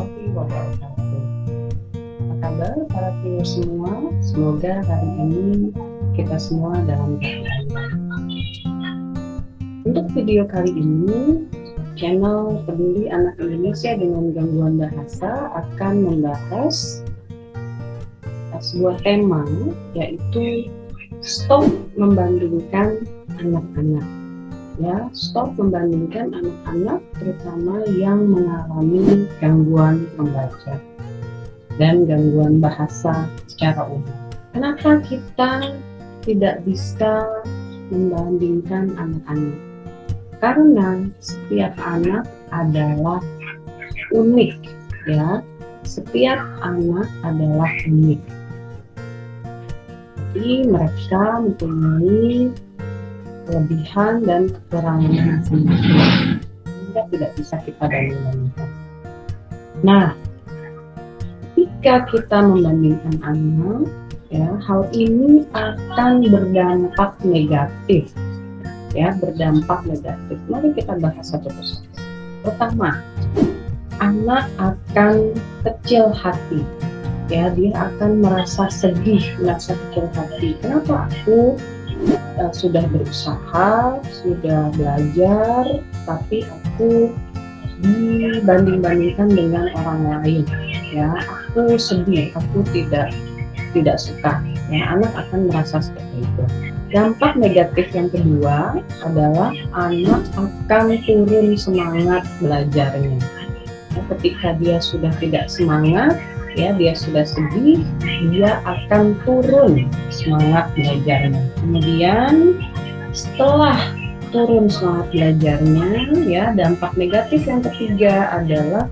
warahmatullahi wabarakatuh. Apa kabar para viewer semua? Semoga hari ini kita semua dalam keadaan baik. Untuk video kali ini, channel Peduli Anak Indonesia dengan Gangguan Bahasa akan membahas sebuah tema, yaitu stop membandingkan anak-anak. Ya, stop membandingkan anak-anak, terutama yang mengalami gangguan membaca dan gangguan bahasa secara umum. Kenapa kita tidak bisa membandingkan anak-anak? Karena setiap anak adalah unik, ya. Setiap anak adalah unik. Jadi mereka mempunyai kelebihan dan kekurangan masing-masing, sehingga tidak bisa kita bandingkan. Nah, ketika kita membandingkan anak, ya, hal ini akan berdampak negatif, ya, berdampak negatif. Mari kita bahas satu persatu. Pertama, anak akan kecil hati, ya, dia akan merasa sedih, merasa kecil hati. Kenapa aku sudah berusaha, sudah belajar, tapi aku dibanding-bandingkan dengan orang lain, ya, aku sedih, aku tidak suka, ya, anak akan merasa seperti itu. Dampak negatif yang kedua adalah anak akan turun semangat belajarnya. Ya, ketika dia sudah tidak semangat, ya, dia sudah sedih, dia akan turun semangat belajarnya. Kemudian setelah turun semangat belajarnya, ya, dampak negatif yang ketiga adalah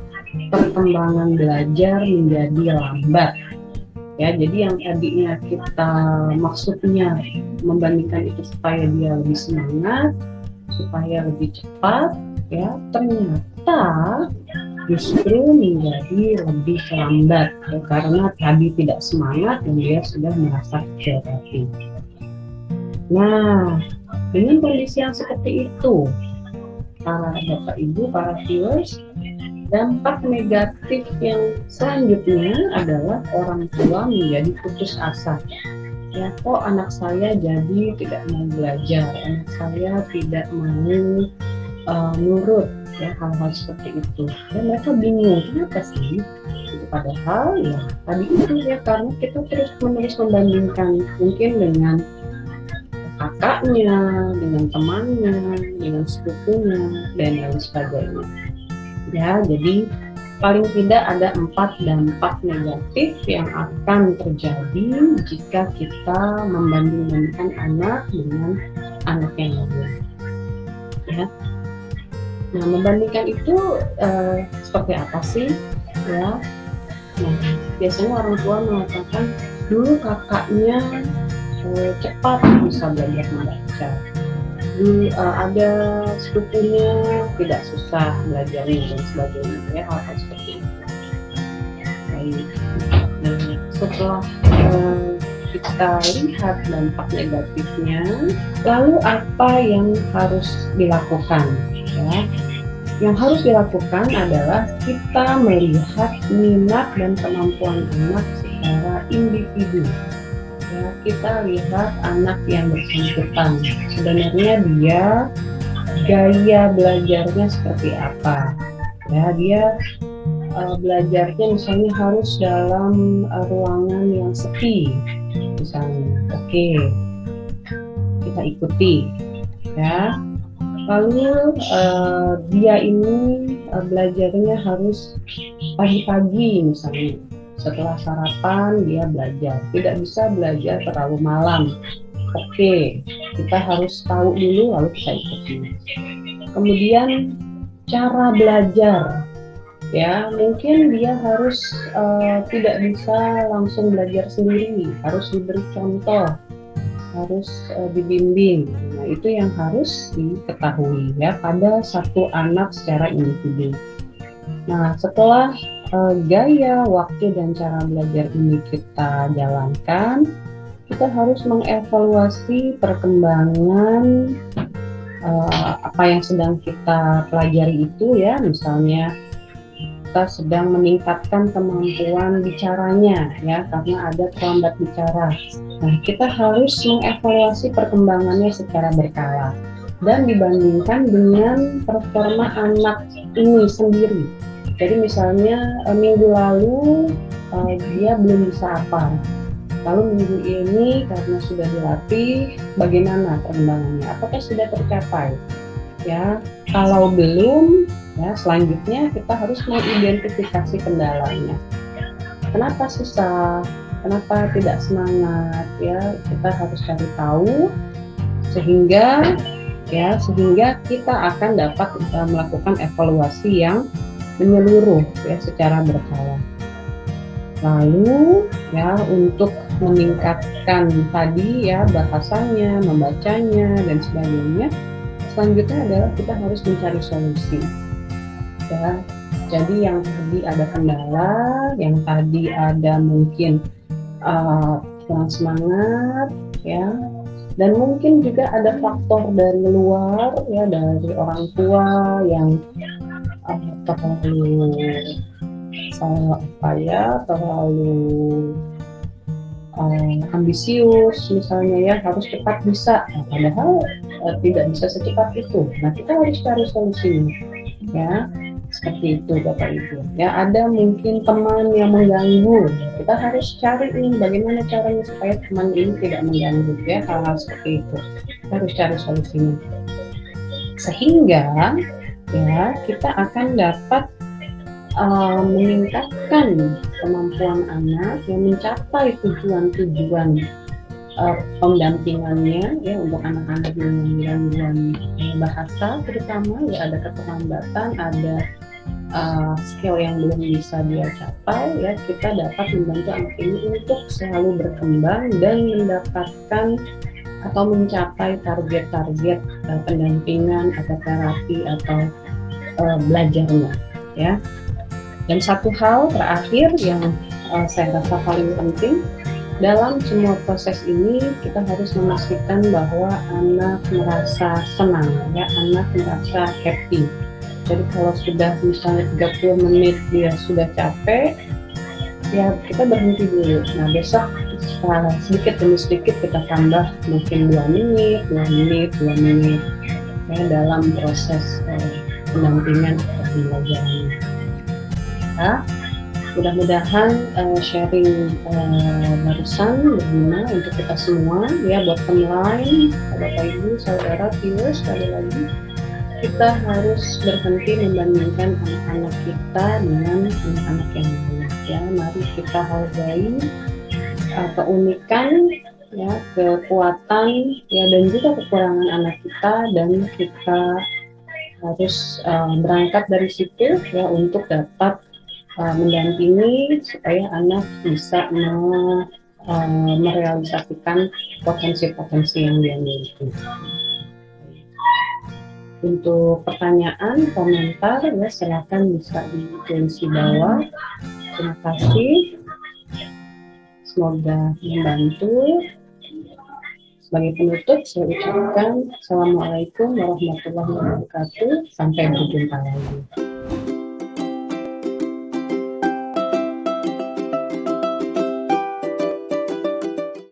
perkembangan belajar menjadi lambat. Ya, jadi yang tadinya kita maksudnya membandingkan itu supaya dia lebih semangat, supaya lebih cepat, ya, ternyata justru menjadi lebih lambat, ya, karena tadi tidak semangat dan dia sudah merasa kecil hati. Nah, dengan kondisi yang seperti itu, para Bapak Ibu, para viewers, dampak negatif yang selanjutnya adalah orang tua menjadi putus asa. Ya, kok anak saya jadi tidak mau belajar, anak saya tidak mau nurut, ya, hal-hal seperti itu. Dan mereka bingung, kenapa sih? Itu padahal ya tadi itu, ya, karena kita terus-menerus membandingkan, mungkin dengan kakaknya, dengan temannya, dengan sepupunya, dan lain sebagainya. Ya, jadi paling tidak ada 4 dampak negatif yang akan terjadi jika kita membanding-bandingkan anak dengan anak yang lain. Ya. Nah, membandingkan itu seperti apa sih? Ya, nah, biasanya orang tua mengatakan dulu kakaknya cepat bisa belajar membaca, dulu ada sepupunya tidak susah belajarnya dan sebagainya, ya, hal-hal seperti itu. Baik. Nah, setelah kita lihat dampak negatifnya, lalu apa yang harus dilakukan? Ya, yang harus dilakukan adalah kita melihat minat dan kemampuan anak secara individu. Ya, kita lihat anak yang bersangkutan, sebenarnya dia gaya belajarnya seperti apa. Ya, dia belajarnya misalnya harus dalam ruangan yang sepi, misalnya. Oke, kita ikuti, ya. Lalu dia ini belajarnya harus pagi-pagi, misalnya setelah sarapan dia belajar, tidak bisa belajar terlalu malam. Oke, kita harus tahu dulu lalu kita ikuti. Kemudian cara belajar, ya, mungkin dia harus tidak bisa langsung belajar sendiri, harus diberi contoh, harus dibimbing. Nah, itu yang harus diketahui, ya, pada satu anak secara individu. Nah, setelah gaya, waktu, dan cara belajar ini kita jalankan, kita harus mengevaluasi perkembangan apa yang sedang kita pelajari itu, ya, misalnya kita sedang meningkatkan kemampuan bicaranya ya, karena ada terlambat bicara. Nah, kita harus mengevaluasi perkembangannya secara berkala dan dibandingkan dengan performa anak ini sendiri. Jadi misalnya minggu lalu dia belum bisa apa, lalu minggu ini karena sudah dilatih, bagaimana perkembangannya? Apakah sudah tercapai? Ya, kalau belum, ya selanjutnya kita harus mengidentifikasi kendalanya. Kenapa susah? Kenapa tidak semangat? Ya, kita harus cari tahu sehingga kita akan dapat melakukan evaluasi yang menyeluruh ya secara berkala. Lalu ya untuk meningkatkan tadi ya bahasanya, membacanya dan sebagainya, selanjutnya adalah kita harus mencari solusi. Ya, jadi yang tadi ada kendala, yang tadi ada mungkin kurang semangat ya, dan mungkin juga ada faktor dari luar ya, dari orang tua yang terlalu ambisius misalnya ya, harus cepat bisa, padahal tidak bisa secepat itu. Nah, kita harus cari solusinya ya, seperti itu Bapak Ibu ya. Ada mungkin teman yang mengganggu, kita harus cari ini bagaimana caranya supaya teman ini tidak mengganggu ya, hal-hal seperti itu kita harus cari solusinya, sehingga ya kita akan dapat meningkatkan kemampuan anak yang mencapai tujuan-tujuan pendampingannya ya, untuk anak-anak dengan gangguan bahasa terutama ya, ada keterlambatan, ada skill yang belum bisa dia capai ya, kita dapat membantu anak ini untuk selalu berkembang dan mendapatkan atau mencapai target-target pendampingan atau terapi atau belajarnya ya. Dan satu hal terakhir yang saya rasa paling penting dalam semua proses ini, kita harus memastikan bahwa anak merasa senang ya, anak merasa happy. Jadi kalau sudah misalnya 30 menit dia sudah capek ya, kita berhenti dulu. Nah, besok sedikit demi sedikit kita tambah mungkin 2 menit ya, dalam proses pendampingan atau pembelajaran. Ya, mudah-mudahan sharing barusan berguna untuk kita semua ya, bottom line Bapak Ibu Saudara viewers, sekali lagi kita harus berhenti membandingkan anak-anak kita dengan anak-anak yang lain ya. Mari kita hargai keunikan ya, kekuatan ya, dan juga kekurangan anak kita, dan kita harus berangkat dari situ ya untuk dapat mendampingi supaya anak bisa merealisasikan potensi-potensi yang dia miliki. Untuk pertanyaan, komentar ya silakan bisa ditulis di bawah. Terima kasih. Semoga membantu. Sebagai penutup, saya ucapkan Assalamualaikum warahmatullahi wabarakatuh. Sampai berjumpa lagi.